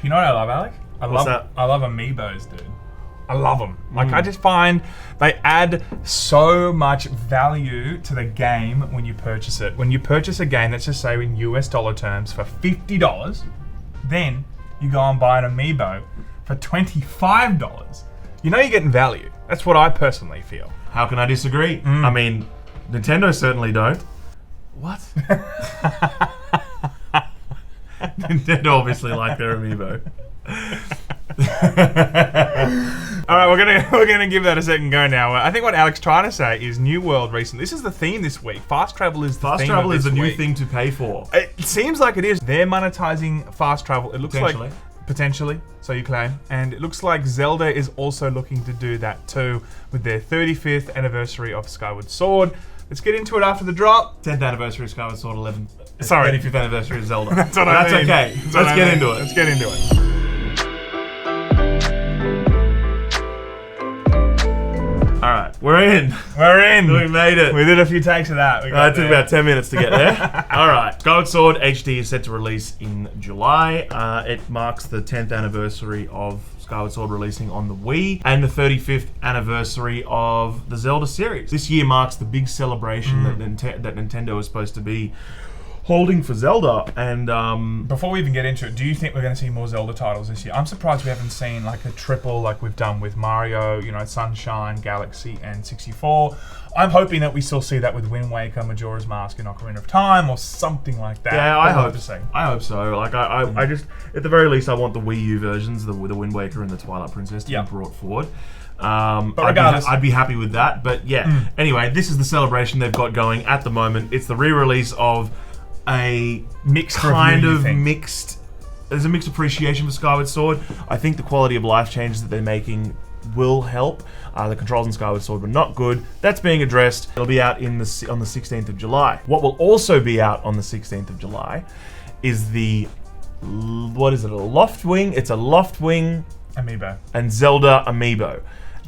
You know what I love, Alec? I love Amiibos, dude. I love them. Like, I just find they add so much value to the game when you purchase it. When you purchase a game, let's just say in US dollar terms, for $50, then you go and buy an Amiibo for $25. You know you're getting value. That's what I personally feel. How can I disagree? I mean, Nintendo certainly don't. What? Nintendo obviously like their Amiibo. All right, we're gonna give that a second go now. I think what Alec's trying to say is New World recently. This is the theme this week. Fast travel is the fast theme travel of is this a new week. thing to pay for. It seems like it is. They're monetizing fast travel. It looks like potentially, so you claim, and it looks like Zelda is also looking to do that too with their 35th anniversary of Skyward Sword. Let's get into it after the drop. 10th anniversary of Skyward Sword, 35th anniversary of Zelda. That's what I mean. That's okay. Let's get into it. Let's get into it. All right, we're in. We're in. We made it. We did a few takes of that. It took about 10 minutes to get there. All right, Skyward Sword HD is set to release in July. It marks the 10th anniversary of Skyward Sword releasing on the Wii and the 35th anniversary of the Zelda series. This year marks the big celebration that Nintendo is supposed to be holding for Zelda. And before we even get into it, do you think we're going to see more Zelda titles this year? I'm surprised we haven't seen like a triple like we've done with Mario, you know, Sunshine, Galaxy, and 64. I'm hoping that we still see that with Wind Waker, Majora's Mask, and Ocarina of Time, or something like that. Yeah, I hope so. Like, I just, at the very least, I want the Wii U versions, the Wind Waker and the Twilight Princess, to be brought forward. But regardless, I'd be happy with that. But yeah, anyway, this is the celebration they've got going at the moment. It's the re-release of a mixed. There's a mixed appreciation for Skyward Sword. I think the quality of life changes that they're making will help. The controls in Skyward Sword were not good. That's being addressed. It'll be out on the 16th of July. What will also be out on the 16th of July is the, what is it, a Loftwing? It's a Loftwing Amiibo and Zelda Amiibo.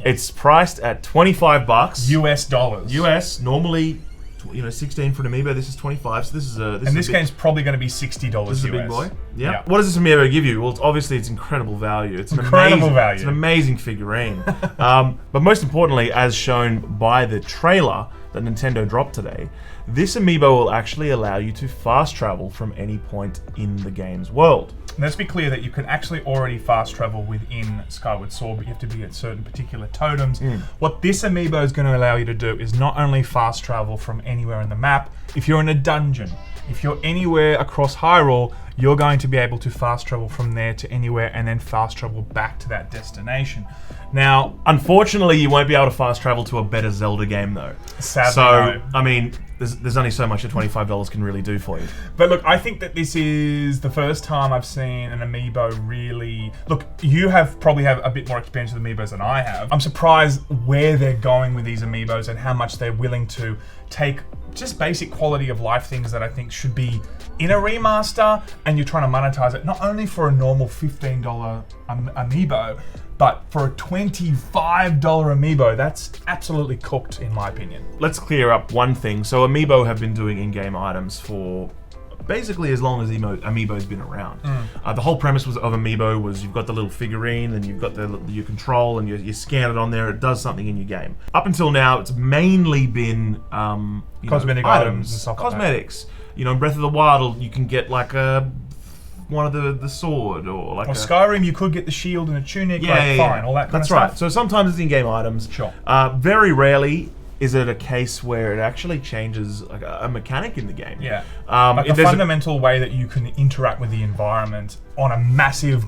It's priced at $25 US dollars. US, normally 16 for an Amiibo. This is 25. So this is a. This game's probably going to be $60. This is a big boy. Yeah. What does this Amiibo give you? Well, obviously it's incredible value. It's incredible value. It's an amazing figurine. But most importantly, as shown by the trailer that Nintendo dropped today, this Amiibo will actually allow you to fast travel from any point in the game's world. And let's be clear that you can actually already fast travel within Skyward Sword, but you have to be at certain particular totems. What this Amiibo is going to allow you to do is not only fast travel from anywhere in the map. If you're in a dungeon, if you're anywhere across Hyrule, you're going to be able to fast travel from there to anywhere and then fast travel back to that destination. Now, unfortunately, you won't be able to fast travel to a better Zelda game, though. Sadly, so, no. I mean, there's only so much that $25 can really do for you. But look, I think that this is the first time I've seen an Amiibo really... Look, you probably have a bit more experience with Amiibos than I have. I'm surprised where they're going with these Amiibos and how much they're willing to take just basic quality of life things that I think should be in a remaster, and you're trying to monetize it not only for a normal $15 Amiibo, but for a $25 Amiibo. That's absolutely cooked, in my opinion. Let's clear up one thing. So Amiibo have been doing in-game items for basically as long as Amiibo's been around. The whole premise of Amiibo was you've got the little figurine and you've got your control and you scan it on there, it does something in your game. Up until now, it's mainly been cosmetic items and stuff like cosmetics. You know, in Breath of the Wild, you can get like one of the sword or like Skyrim, you could get the shield and a tunic, all that kind of stuff. That's right. So sometimes it's in-game items. Sure. Very rarely is it a case where it actually changes like a mechanic in the game. Yeah. Like the fundamental way that you can interact with the environment on a massive,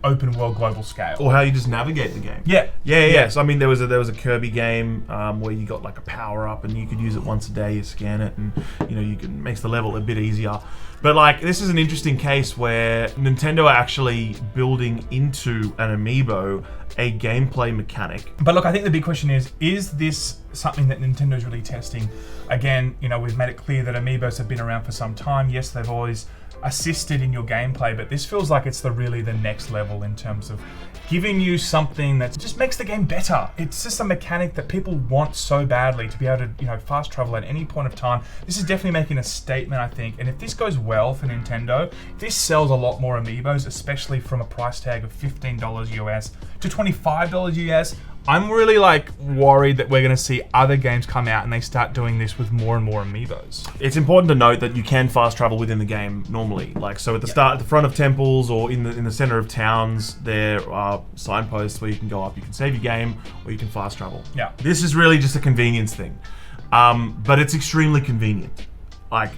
open world global scale. Or how you just navigate the game. Yeah. So I mean, there was a Kirby game where you got like a power up and you could use it once a day. You scan it, and makes the level a bit easier. But like, this is an interesting case where Nintendo are actually building into an Amiibo a gameplay mechanic. But look, I think the big question is this something that Nintendo's really testing? Again, we've made it clear that Amiibos have been around for some time. Yes, they've always assisted in your gameplay, but this feels like it's really the next level in terms of giving you something that just makes the game better. It's just a mechanic that people want so badly to be able to, fast travel at any point of time. This is definitely making a statement, I think. And if this goes well for Nintendo, this sells a lot more Amiibos, especially from a price tag of $15 US to $25 US. I'm really worried that we're going to see other games come out and they start doing this with more and more Amiibos. It's important to note that you can fast travel within the game normally. So at the start, at the front of temples or in the center of towns, there are signposts where you can go up. You can save your game or you can fast travel. Yeah. This is really just a convenience thing, but it's extremely convenient.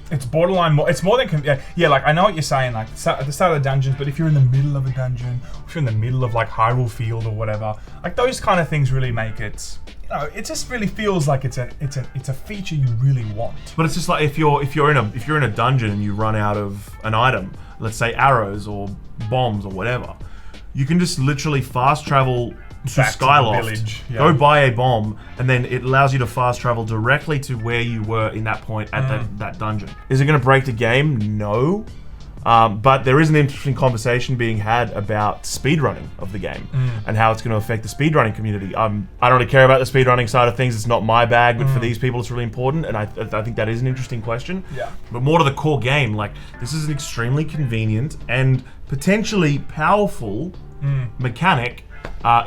It's borderline more. It's more than I know what you're saying. At the start of the dungeons, but if you're in the middle of a dungeon, or if you're in the middle of Hyrule Field or whatever, those kind of things really make it. It just really feels like it's a feature you really want. But it's just like if you're in a dungeon and you run out of an item, let's say arrows or bombs or whatever, you can just literally fast travel to Skyloft, go buy a bomb, and then it allows you to fast travel directly to where you were in that point at that dungeon. Is it going to break the game? No. But there is an interesting conversation being had about speedrunning of the game and how it's going to affect the speedrunning community. I don't really care about the speedrunning side of things. It's not my bag, but for these people it's really important, and I think that is an interesting question. Yeah. But more to the core game, this is an extremely convenient and potentially powerful mechanic.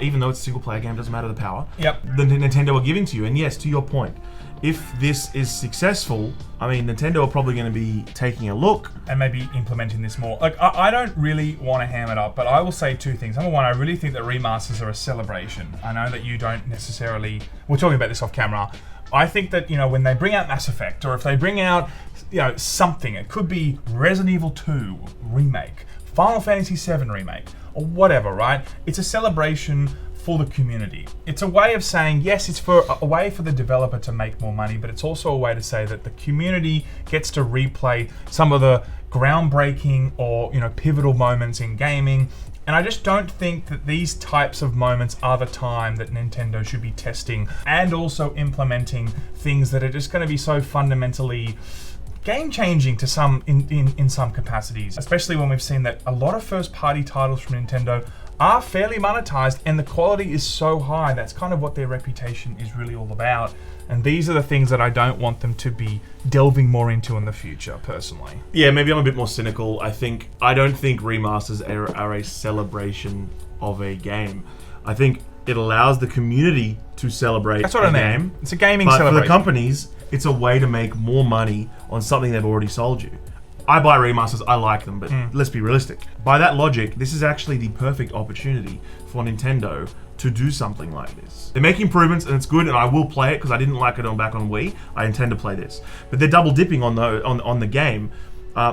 Even though it's a single-player game, doesn't matter the power. Yep. The Nintendo are giving to you, and yes, to your point, if this is successful, Nintendo are probably going to be taking a look and maybe implementing this more. I don't really want to ham it up, but I will say two things. Number one, I really think that remasters are a celebration. I know that you don't necessarily. We're talking about this off camera. I think that when they bring out Mass Effect, or if they bring out something, it could be Resident Evil 2 remake, Final Fantasy 7 remake, or whatever, right? It's a celebration for the community. It's a way of saying, yes, it's a way for the developer to make more money, but it's also a way to say that the community gets to replay some of the groundbreaking or pivotal moments in gaming. And I just don't think that these types of moments are the time that Nintendo should be testing and also implementing things that are just going to be so fundamentally game-changing to some in some capacities, especially when we've seen that a lot of first-party titles from Nintendo are fairly monetized and the quality is so high. That's kind of what their reputation is really all about. And these are the things that I don't want them to be delving more into in the future, personally. Yeah, maybe I'm a bit more cynical. I don't think remasters are a celebration of a game. I think it allows the community to celebrate a game. It's a gaming celebration. But for the companies, it's a way to make more money on something they've already sold you. I buy remasters, I like them, but let's be realistic. By that logic, this is actually the perfect opportunity for Nintendo to do something like this. They make improvements and it's good, and I will play it because I didn't like it back on Wii. I intend to play this. But they're double dipping on the game.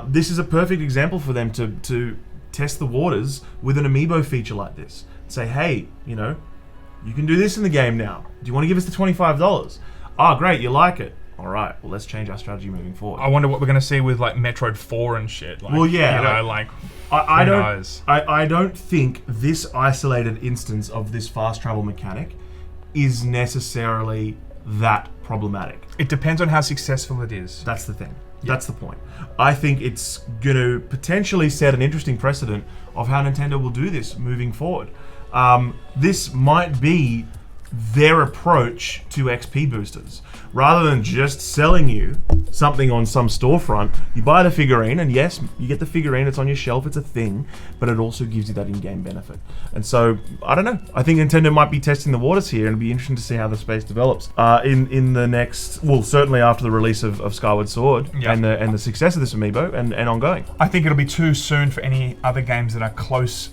This is a perfect example for them to test the waters with an Amiibo feature like this. Say, hey, you can do this in the game now. Do you want to give us the $25? Oh, great, you like it. All right, well, let's change our strategy moving forward. I wonder what we're going to see with Metroid 4 and shit. Well, yeah. I don't think this isolated instance of this fast travel mechanic is necessarily that problematic. It depends on how successful it is. That's the thing. Yep. That's the point. I think it's going to potentially set an interesting precedent of how Nintendo will do this moving forward. This might be their approach to XP boosters. Rather than just selling you something on some storefront, you buy the figurine, and yes, you get the figurine, it's on your shelf, it's a thing, but it also gives you that in-game benefit. And so, I don't know. I think Nintendo might be testing the waters here, and it'll be interesting to see how the space develops. In the next, well, certainly after the release of Skyward Sword, and the success of this Amiibo, and ongoing. I think it'll be too soon for any other games that are close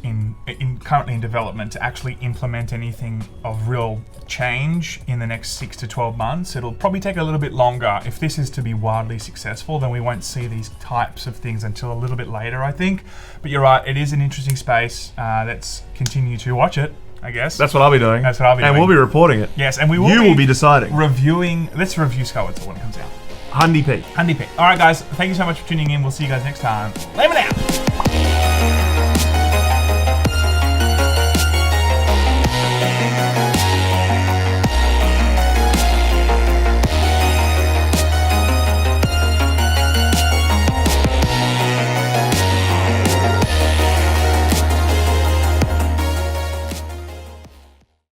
currently in development to actually implement anything of real change in the next 6 to 12 months. It'll probably take a little bit longer. If this is to be wildly successful, then we won't see these types of things until a little bit later, I think. But you're right, it is an interesting space. Let's continue to watch it, I guess. That's what I'll be doing. That's what I'll be doing. And we'll be reporting it. Yes, and we will You will be deciding. Let's review Skyward Sword when it comes out. Hundy P. All right, guys, thank you so much for tuning in. We'll see you guys next time. Laymen out.